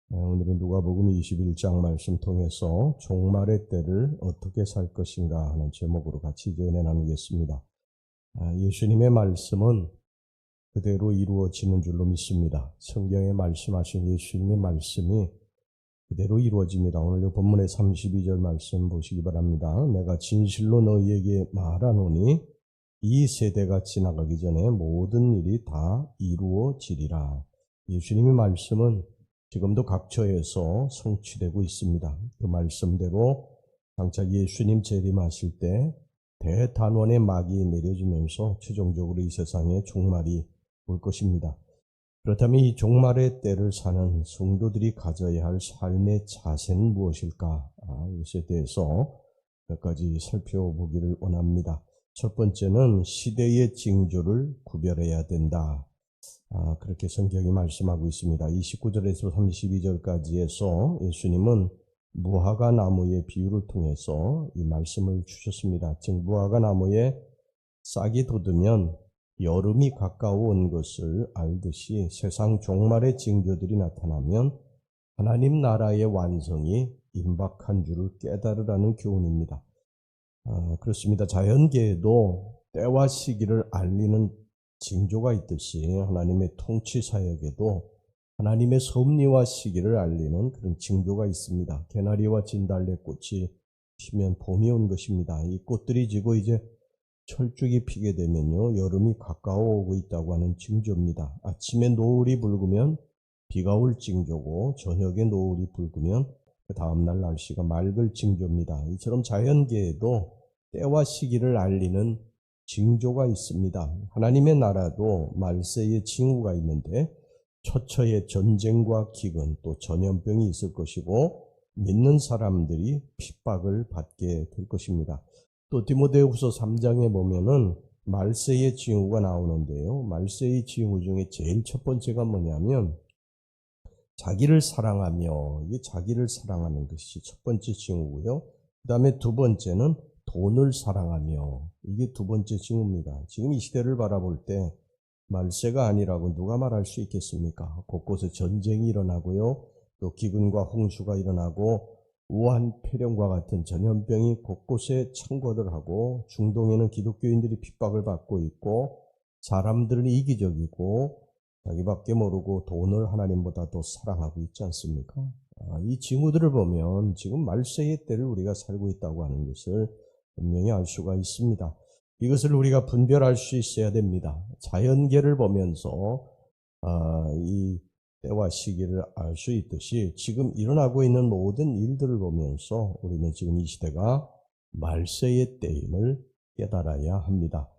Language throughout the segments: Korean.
오늘은 누가복음 21장 말씀 통해서 종말의 때를 어떻게 살 것인가 하는 제목으로 같이 은혜 나누겠습니다. 예수님의 말씀은 그대로 이루어지는 줄로 믿습니다. 성경에 말씀하신 예수님의 말씀이 그대로 이루어집니다. 오늘 본문의 32절 말씀 보시기 바랍니다. 내가 진실로 너희에게 말하노니 이 세대가 지나가기 전에 모든 일이 다 이루어지리라. 예수님의 말씀은 지금도 각처에서 성취되고 있습니다. 그 말씀대로 장차 예수님 재림하실 때 대단원의 막이 내려지면서 최종적으로 이 세상에 종말이 올 것입니다. 그렇다면 이 종말의 때를 사는 성도들이 가져야 할 삶의 자세는 무엇일까? 이것에 대해서 몇 가지 살펴보기를 원합니다. 첫 번째는 시대의 징조를 구별해야 된다. 그렇게 성경이 말씀하고 있습니다. 29절에서 32절까지에서 예수님은 무화과 나무의 비유를 통해서 이 말씀을 주셨습니다. 즉 무화과 나무에 싹이 돋으면 여름이 가까워온 것을 알듯이 세상 종말의 징조들이 나타나면 하나님 나라의 완성이 임박한 줄을 깨달으라는 교훈입니다. 그렇습니다. 자연계에도 때와 시기를 알리는 징조가 있듯이 하나님의 통치 사역에도 하나님의 섭리와 시기를 알리는 그런 징조가 있습니다. 개나리와 진달래꽃이 피면 봄이 온 것입니다. 이 꽃들이 지고 이제 철쭉이 피게 되면요, 여름이 가까워 오고 있다고 하는 징조입니다. 아침에 노을이 붉으면 비가 올 징조고 저녁에 노을이 붉으면 그 다음날 날씨가 맑을 징조입니다. 이처럼 자연계에도 때와 시기를 알리는 징조가 있습니다. 하나님의 나라도 말세의 징후가 있는데 처처의 전쟁과 기근 또 전염병이 있을 것이고 믿는 사람들이 핍박을 받게 될 것입니다. 또 디모데후서 3장에 보면은 말세의 징후가 나오는데요. 말세의 징후 중에 제일 첫 번째가 뭐냐면 자기를 사랑하며, 이게 자기를 사랑하는 것이 첫 번째 징후고요. 그 다음에 두 번째는 돈을 사랑하며, 이게 두 번째 징후입니다. 지금 이 시대를 바라볼 때 말세가 아니라고 누가 말할 수 있겠습니까? 곳곳에 전쟁이 일어나고요. 또 기근과 홍수가 일어나고 우한 폐렴과 같은 전염병이 곳곳에 창궐을 하고 중동에는 기독교인들이 핍박을 받고 있고 사람들은 이기적이고 자기밖에 모르고 돈을 하나님보다 더 사랑하고 있지 않습니까? 이 징후들을 보면 지금 말세의 때를 우리가 살고 있다고 하는 것을 분명히 알 수가 있습니다. 이것을 우리가 분별할 수 있어야 됩니다. 자연계를 보면서 이 때와 시기를 알 수 있듯이 지금 일어나고 있는 모든 일들을 보면서 우리는 지금 이 시대가 말세의 때임을 깨달아야 합니다.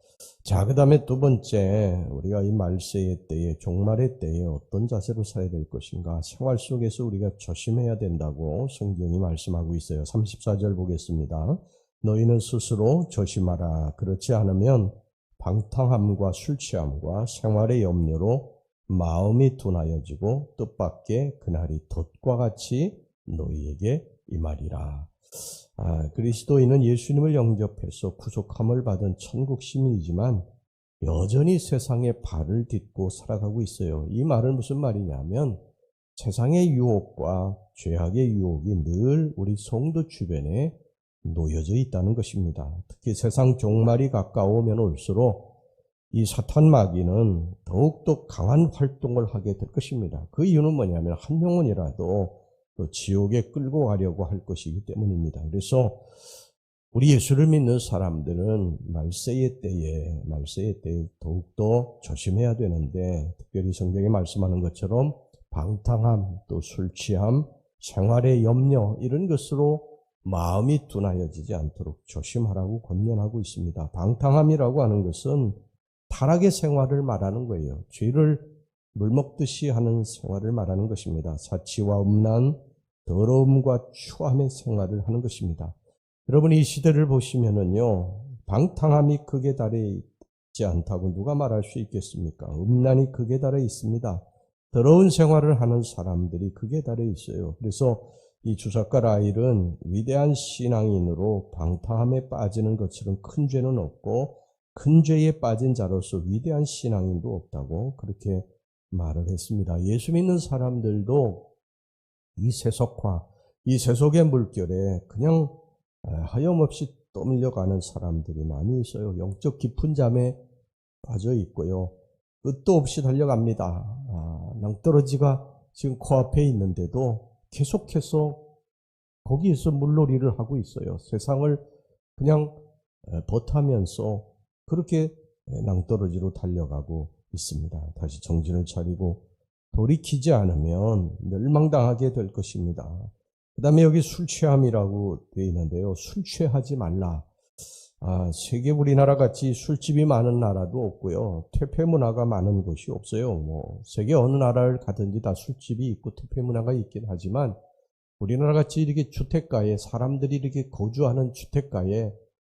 자, 그 다음에 두 번째, 우리가 이 말세의 때에, 종말의 때에 어떤 자세로 살아야 될 것인가? 생활 속에서 우리가 조심해야 된다고 성경이 말씀하고 있어요. 34절 보겠습니다. 너희는 스스로 조심하라. 그렇지 않으면 방탕함과 술취함과 생활의 염려로 마음이 둔하여지고 뜻밖의 그날이 덫과 같이 너희에게 임하리라. 그리스도인은 예수님을 영접해서 구속함을 받은 천국 시민이지만 여전히 세상에 발을 딛고 살아가고 있어요. 이 말은 무슨 말이냐면 세상의 유혹과 죄악의 유혹이 늘 우리 성도 주변에 놓여져 있다는 것입니다. 특히 세상 종말이 가까우면 올수록 이 사탄 마귀는 더욱더 강한 활동을 하게 될 것입니다. 그 이유는 뭐냐면 한 영혼이라도 또 지옥에 끌고 가려고 할 것이기 때문입니다. 그래서 우리 예수를 믿는 사람들은 말세의 때에 더욱더 조심해야 되는데 특별히 성경이 말씀하는 것처럼 방탕함, 또 술 취함, 생활의 염려 이런 것으로 마음이 둔하여지지 않도록 조심하라고 권면하고 있습니다. 방탕함이라고 하는 것은 타락의 생활을 말하는 거예요. 죄를 물먹듯이 하는 생활을 말하는 것입니다. 사치와 음란, 더러움과 추함의 생활을 하는 것입니다. 여러분 이 시대를 보시면은요, 방탕함이 극에 달해 있지 않다고 누가 말할 수 있겠습니까? 음란이 극에 달해 있습니다. 더러운 생활을 하는 사람들이 극에 달해 있어요. 그래서 이 주석가 라일은 위대한 신앙인으로 방탕함에 빠지는 것처럼 큰 죄는 없고 큰 죄에 빠진 자로서 위대한 신앙인도 없다고 그렇게 말을 했습니다. 예수 믿는 사람들도 이 세속화, 이 세속의 물결에 그냥 하염없이 떠밀려가는 사람들이 많이 있어요. 영적 깊은 잠에 빠져 있고요. 끝도 없이 달려갑니다. 낭떠러지가 지금 코앞에 있는데도 계속해서 거기에서 물놀이를 하고 있어요. 세상을 그냥 버타면서 그렇게 낭떠러지로 달려가고 있습니다. 다시 정신을 차리고 돌이키지 않으면 멸망당하게 될 것입니다. 그 다음에 여기 술 취함이라고 되어 있는데요. 술 취하지 말라. 세계 우리나라 같이 술집이 많은 나라도 없고요. 퇴폐 문화가 많은 곳이 없어요. 세계 어느 나라를 가든지 다 술집이 있고 퇴폐 문화가 있긴 하지만 우리나라 같이 이렇게 주택가에 사람들이 이렇게 거주하는 주택가에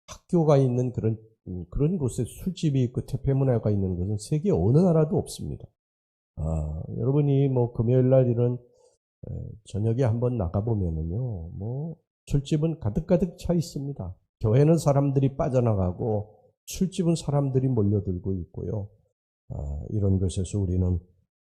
학교가 있는 그런 곳에 술집이 있고 퇴폐 문화가 있는 곳은 세계 어느 나라도 없습니다. 여러분이 금요일 날 이런 저녁에 한번 나가보면은요, 술집은 가득가득 차 있습니다. 교회는 사람들이 빠져나가고 술집은 사람들이 몰려들고 있고요. 이런 것에서 우리는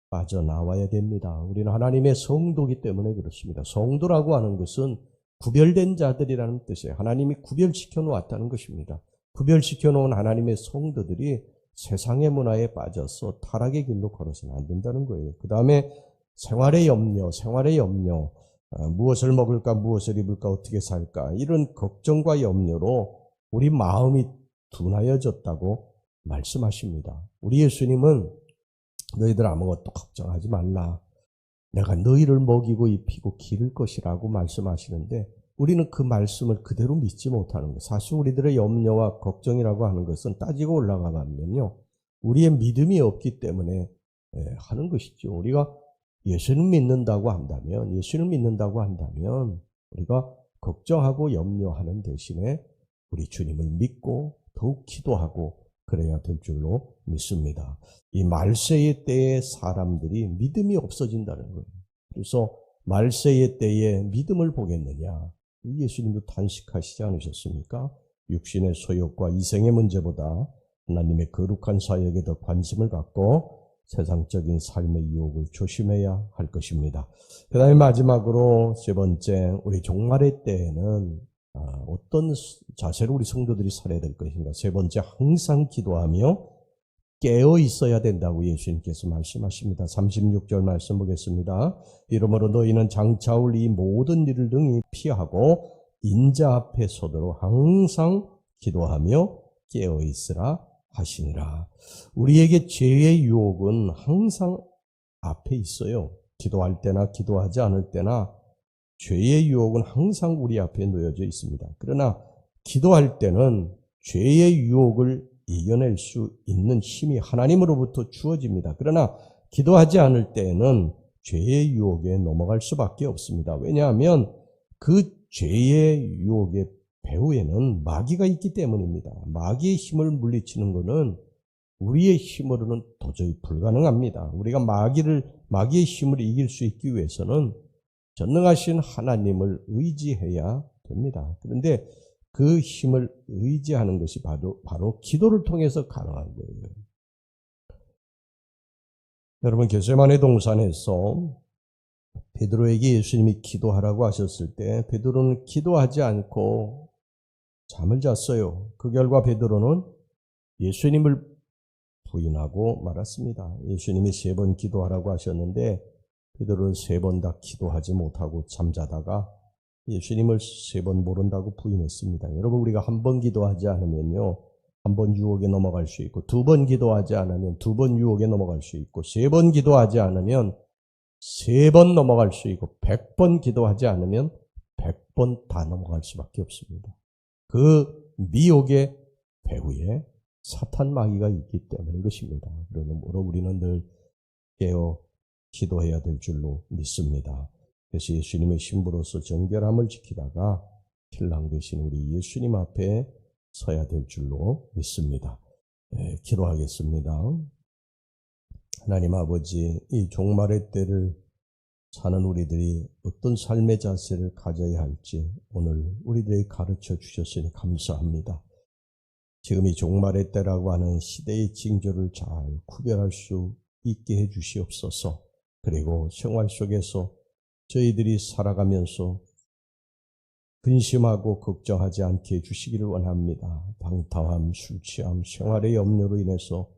빠져나와야 됩니다. 우리는 하나님의 성도이기 때문에 그렇습니다. 성도라고 하는 것은 구별된 자들이라는 뜻이에요. 하나님이 구별시켜 놓았다는 것입니다. 구별시켜 놓은 하나님의 성도들이 세상의 문화에 빠져서 타락의 길로 걸어서는 안 된다는 거예요. 그 다음에 생활의 염려, 무엇을 먹을까, 무엇을 입을까, 어떻게 살까, 이런 걱정과 염려로 우리 마음이 둔하여졌다고 말씀하십니다. 우리 예수님은 너희들 아무것도 걱정하지 말라. 내가 너희를 먹이고 입히고 기를 것이라고 말씀하시는데 우리는 그 말씀을 그대로 믿지 못하는 거예요. 사실 우리들의 염려와 걱정이라고 하는 것은 따지고 올라가 보면요, 우리의 믿음이 없기 때문에 하는 것이죠. 우리가 예수를 믿는다고 한다면 우리가 걱정하고 염려하는 대신에 우리 주님을 믿고 더욱 기도하고 그래야 될 줄로 믿습니다. 이 말세의 때에 사람들이 믿음이 없어진다는 거예요. 그래서 말세의 때에 믿음을 보겠느냐? 예수님도 탄식하시지 않으셨습니까? 육신의 소욕과 이생의 문제보다 하나님의 거룩한 사역에 더 관심을 갖고 세상적인 삶의 유혹을 조심해야 할 것입니다. 그 다음에 마지막으로 세 번째, 우리 종말의 때에는 어떤 자세로 우리 성도들이 살아야 될 것인가? 세 번째, 항상 기도하며 깨어 있어야 된다고 예수님께서 말씀하십니다. 36절 말씀 보겠습니다. 이러므로 너희는 장차 올 이 모든 일을 등이 피하고 인자 앞에 서도록 항상 기도하며 깨어 있으라 하시니라. 우리에게 죄의 유혹은 항상 앞에 있어요. 기도할 때나 기도하지 않을 때나 죄의 유혹은 항상 우리 앞에 놓여져 있습니다. 그러나 기도할 때는 죄의 유혹을 이겨낼 수 있는 힘이 하나님으로부터 주어집니다. 그러나 기도하지 않을 때에는 죄의 유혹에 넘어갈 수밖에 없습니다. 왜냐하면 그 죄의 유혹의 배후에는 마귀가 있기 때문입니다. 마귀의 힘을 물리치는 것은 우리의 힘으로는 도저히 불가능합니다. 우리가 마귀의 힘을 이길 수 있기 위해서는 전능하신 하나님을 의지해야 됩니다. 그런데 그 힘을 의지하는 것이 바로 기도를 통해서 가능한 거예요. 여러분, 겟세마네 동산에서 베드로에게 예수님이 기도하라고 하셨을 때 베드로는 기도하지 않고 잠을 잤어요. 그 결과 베드로는 예수님을 부인하고 말았습니다. 예수님이 3번 기도하라고 하셨는데 베드로는 3번 다 기도하지 못하고 잠자다가 예수님을 3번 모른다고 부인했습니다. 여러분, 우리가 1번 기도하지 않으면요, 1번 유혹에 넘어갈 수 있고, 2번 기도하지 않으면 2번 유혹에 넘어갈 수 있고, 3번 기도하지 않으면 3번 넘어갈 수 있고, 100번 기도하지 않으면 100번 다 넘어갈 수밖에 없습니다. 그 미혹의 배후에 사탄 마귀가 있기 때문인 것입니다. 그러므로 우리는 늘 깨어 기도해야 될 줄로 믿습니다. 그래서 예수님의 신부로서 정결함을 지키다가 신랑 되신 우리 예수님 앞에 서야 될 줄로 믿습니다. 기도하겠습니다. 하나님 아버지, 이 종말의 때를 사는 우리들이 어떤 삶의 자세를 가져야 할지 오늘 우리들에게 가르쳐 주셨으니 감사합니다. 지금 이 종말의 때라고 하는 시대의 징조를 잘 구별할 수 있게 해 주시옵소서. 그리고 생활 속에서 저희들이 살아가면서 근심하고 걱정하지 않게 해주시기를 원합니다. 방탕함, 술 취함, 생활의 염려로 인해서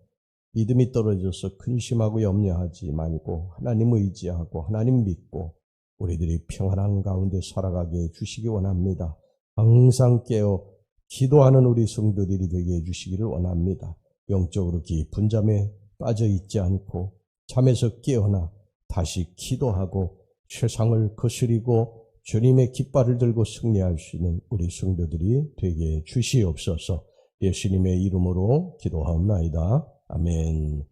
믿음이 떨어져서 근심하고 염려하지 말고 하나님 의지하고 하나님 믿고 우리들이 평안한 가운데 살아가게 해주시기 원합니다. 항상 깨어 기도하는 우리 성도들이 되게 해주시기를 원합니다. 영적으로 깊은 잠에 빠져 있지 않고 잠에서 깨어나 다시 기도하고 세상을 거스리고 주님의 깃발을 들고 승리할 수 있는 우리 성도들이 되게 주시옵소서. 예수님의 이름으로 기도하옵나이다. 아멘.